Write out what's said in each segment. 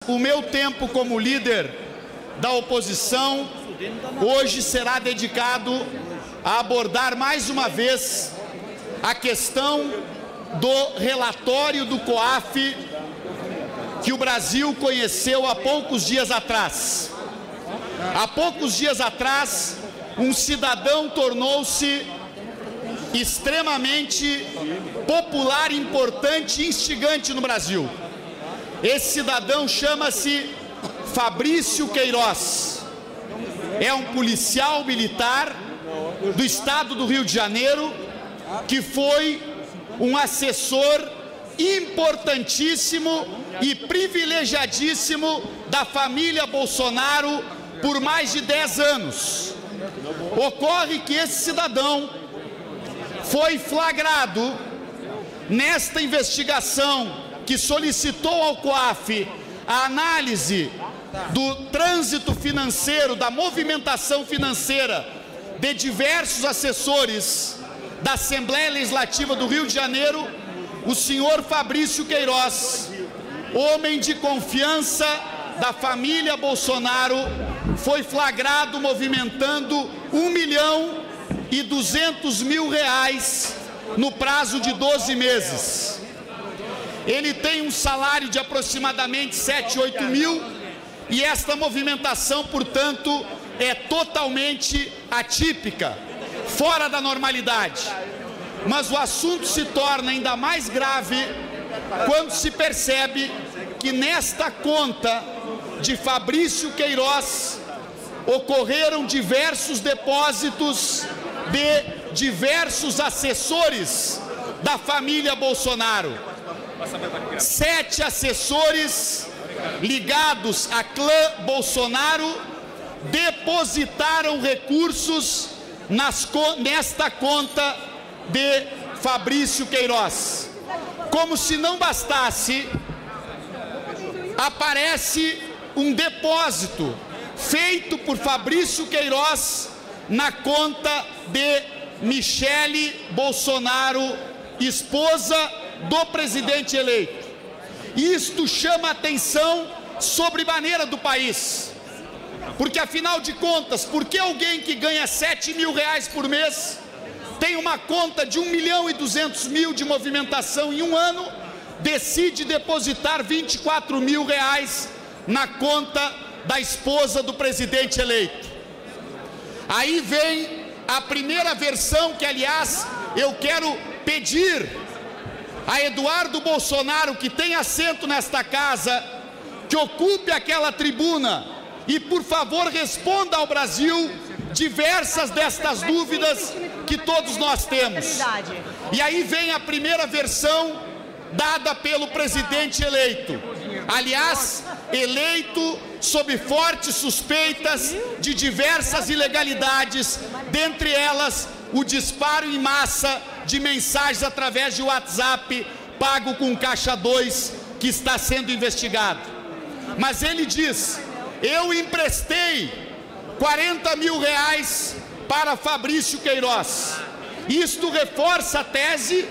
O meu tempo como líder da oposição hoje será dedicado a abordar mais uma vez a questão do relatório do COAF que o Brasil conheceu há poucos dias atrás. Há poucos dias atrás, um cidadão tornou-se extremamente popular, importante e instigante no Brasil. Esse cidadão chama-se Fabrício Queiroz. É um policial militar do estado do Rio de Janeiro que foi um assessor importantíssimo e privilegiadíssimo da família Bolsonaro por mais de 10 anos. Ocorre que esse cidadão foi flagrado nesta investigação que solicitou ao COAF a análise do trânsito financeiro, da movimentação financeira de diversos assessores da Assembleia Legislativa do Rio de Janeiro. O senhor Fabrício Queiroz, homem de confiança da família Bolsonaro, foi flagrado movimentando R$1.200.000 no prazo de 12 meses. Ele tem um salário de aproximadamente 7, 8 mil e esta movimentação, portanto, é totalmente atípica, fora da normalidade. Mas o assunto se torna ainda mais grave quando se percebe que nesta conta de Fabrício Queiroz ocorreram diversos depósitos de diversos assessores da família Bolsonaro. 7 assessores ligados à clã Bolsonaro depositaram recursos nesta conta de Fabrício Queiroz. Como se não bastasse, aparece um depósito feito por Fabrício Queiroz na conta de Michele Bolsonaro, esposa do presidente eleito. Isto chama a atenção sobremaneira do país, porque afinal de contas, por que alguém que ganha 7 mil reais por mês tem uma conta de R$1.200.000 de movimentação em um ano, decide depositar R$24 mil na conta da esposa do presidente eleito? Aí vem a primeira versão que, aliás, eu quero pedir a Eduardo Bolsonaro, que tem assento nesta casa, que ocupe aquela tribuna e, por favor, responda ao Brasil diversas destas dúvidas que todos nós temos. E aí vem a primeira versão dada pelo presidente eleito, aliás, eleito sob fortes suspeitas de diversas ilegalidades, dentre elas o disparo em massa de mensagens através de WhatsApp pago com Caixa 2, que está sendo investigado. Mas ele diz: eu emprestei R$40 mil para Fabrício Queiroz. Isto reforça a tese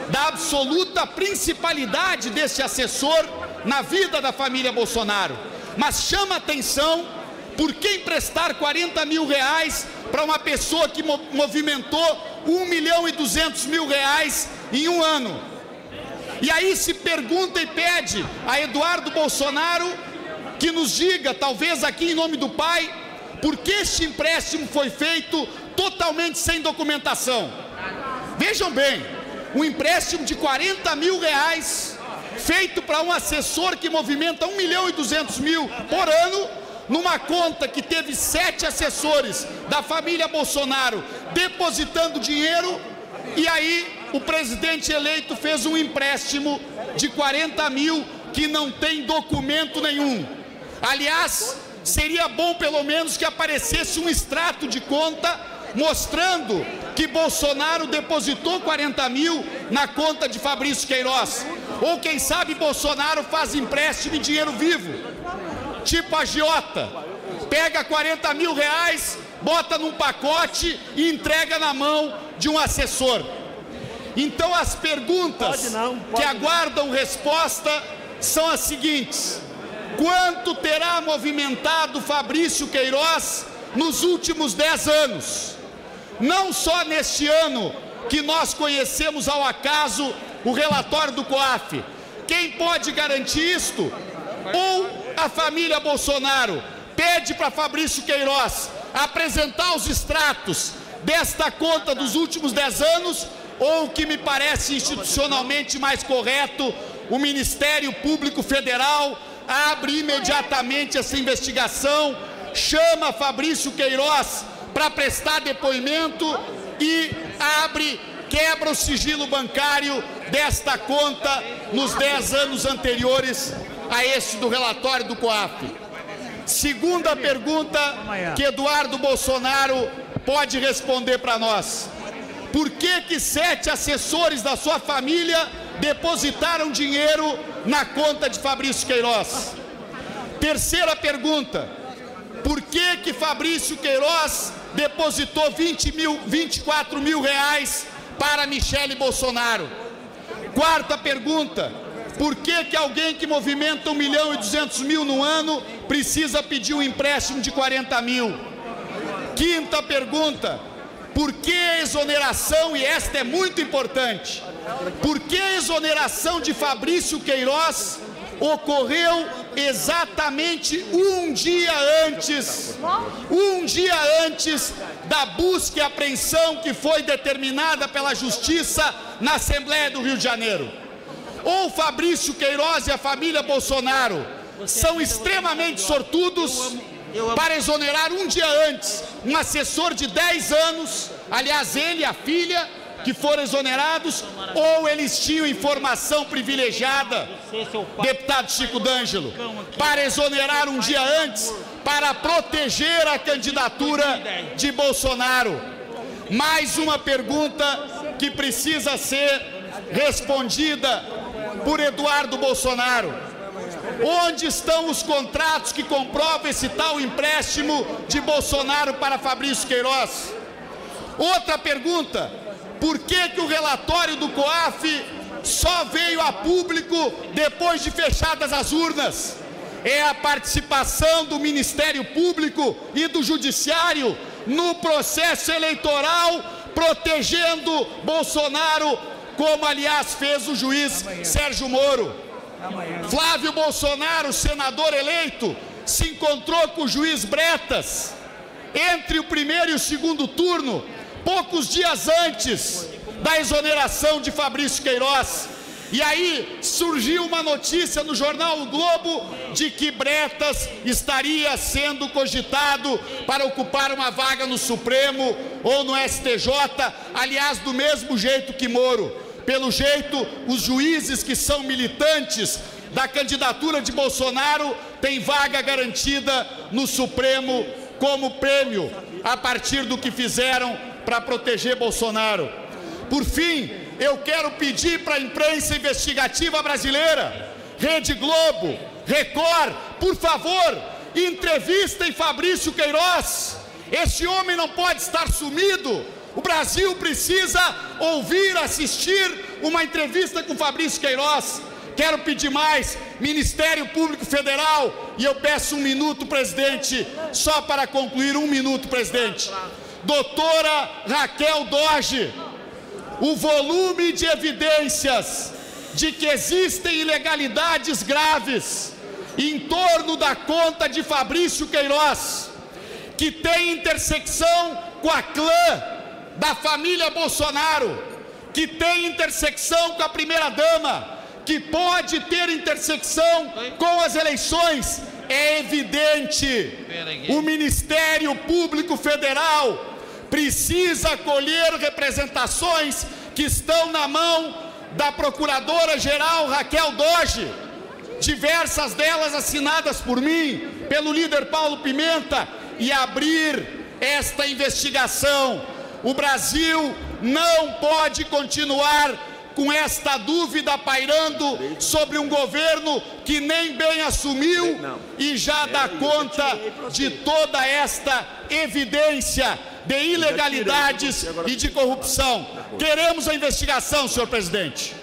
da absoluta principalidade desse assessor na vida da família Bolsonaro. Mas chama atenção, por que emprestar R$40 mil para uma pessoa que movimentou R$1.200.000 em um ano? E aí se pergunta e pede a Eduardo Bolsonaro que nos diga, talvez aqui em nome do pai, por que este empréstimo foi feito totalmente sem documentação. Vejam bem, um empréstimo de R$40 mil feito para um assessor que movimenta R$1.200.000 por ano, numa conta que teve 7 assessores da família Bolsonaro depositando dinheiro, e aí o presidente eleito fez um empréstimo de R$40 mil que não tem documento nenhum. Aliás, seria bom pelo menos que aparecesse um extrato de conta mostrando que Bolsonaro depositou R$40 mil na conta de Fabrício Queiroz. Ou quem sabe Bolsonaro faz empréstimo em dinheiro vivo, tipo agiota, pega R$40 mil, bota num pacote e entrega na mão de um assessor. Então as perguntas que aguardam resposta são as seguintes: quanto terá movimentado Fabrício Queiroz nos últimos 10 anos. Não só neste ano que nós conhecemos ao acaso o relatório do COAF. Quem pode garantir isto? Ou a família Bolsonaro pede para Fabrício Queiroz apresentar os extratos desta conta dos últimos 10 anos, ou o que me parece institucionalmente mais correto, o Ministério Público Federal abre imediatamente essa investigação, chama Fabrício Queiroz para prestar depoimento e quebra o sigilo bancário desta conta nos 10 anos anteriores a este do relatório do COAF. Segunda pergunta que Eduardo Bolsonaro pode responder para nós: por que 7 assessores da sua família depositaram dinheiro na conta de Fabrício Queiroz? Terceira pergunta: por que Fabrício Queiroz depositou 24 mil reais para Michele Bolsonaro? Quarta pergunta: por que alguém que movimenta 1.200.000 no ano precisa pedir um empréstimo de 40 mil? Quinta pergunta: por que a exoneração, e esta é muito importante, por que a exoneração de Fabrício Queiroz ocorreu exatamente um dia antes da busca e apreensão que foi determinada pela Justiça na Assembleia do Rio de Janeiro? Ou Fabrício Queiroz e a família Bolsonaro são extremamente sortudos para exonerar um dia antes um assessor de 10 anos, aliás, ele e a filha, que foram exonerados, ou eles tinham informação privilegiada, deputado Chico D'Angelo, para exonerar um dia antes, para proteger a candidatura de Bolsonaro? Mais uma pergunta que precisa ser respondida por Eduardo Bolsonaro: onde estão os contratos que comprovam esse tal empréstimo de Bolsonaro para Fabrício Queiroz? Outra pergunta: por que o relatório do COAF só veio a público depois de fechadas as urnas? É a participação do Ministério Público e do Judiciário no processo eleitoral, protegendo Bolsonaro, como aliás fez o juiz Sérgio Moro. Flávio Bolsonaro, senador eleito, se encontrou com o juiz Bretas entre o primeiro e o segundo turno, poucos dias antes da exoneração de Fabrício Queiroz. E aí surgiu uma notícia no jornal O Globo de que Bretas estaria sendo cogitado para ocupar uma vaga no Supremo ou no STJ, aliás, do mesmo jeito que Moro. Pelo jeito, os juízes que são militantes da candidatura de Bolsonaro têm vaga garantida no Supremo como prêmio, a partir do que fizeram para proteger Bolsonaro. Por fim, eu quero pedir para a imprensa investigativa brasileira, Rede Globo, Record, por favor, entrevistem Fabrício Queiroz. Esse homem não pode estar sumido. O Brasil precisa ouvir, assistir uma entrevista com Fabrício Queiroz. Quero pedir mais: Ministério Público Federal, e eu peço 1 minuto, presidente, só para concluir, 1 minuto, presidente. Doutora Raquel Dodge, o volume de evidências de que existem ilegalidades graves em torno da conta de Fabrício Queiroz, que tem intersecção com a clã da família Bolsonaro, que tem intersecção com a primeira-dama, que pode ter intersecção com as eleições, é evidente. O Ministério Público Federal precisa colher representações que estão na mão da Procuradora-Geral Raquel Dodge, diversas delas assinadas por mim, pelo líder Paulo Pimenta, e abrir esta investigação. O Brasil não pode continuar com esta dúvida pairando sobre um governo que nem bem assumiu e já dá conta de toda esta evidência de ilegalidades e de corrupção. Queremos a investigação, senhor presidente.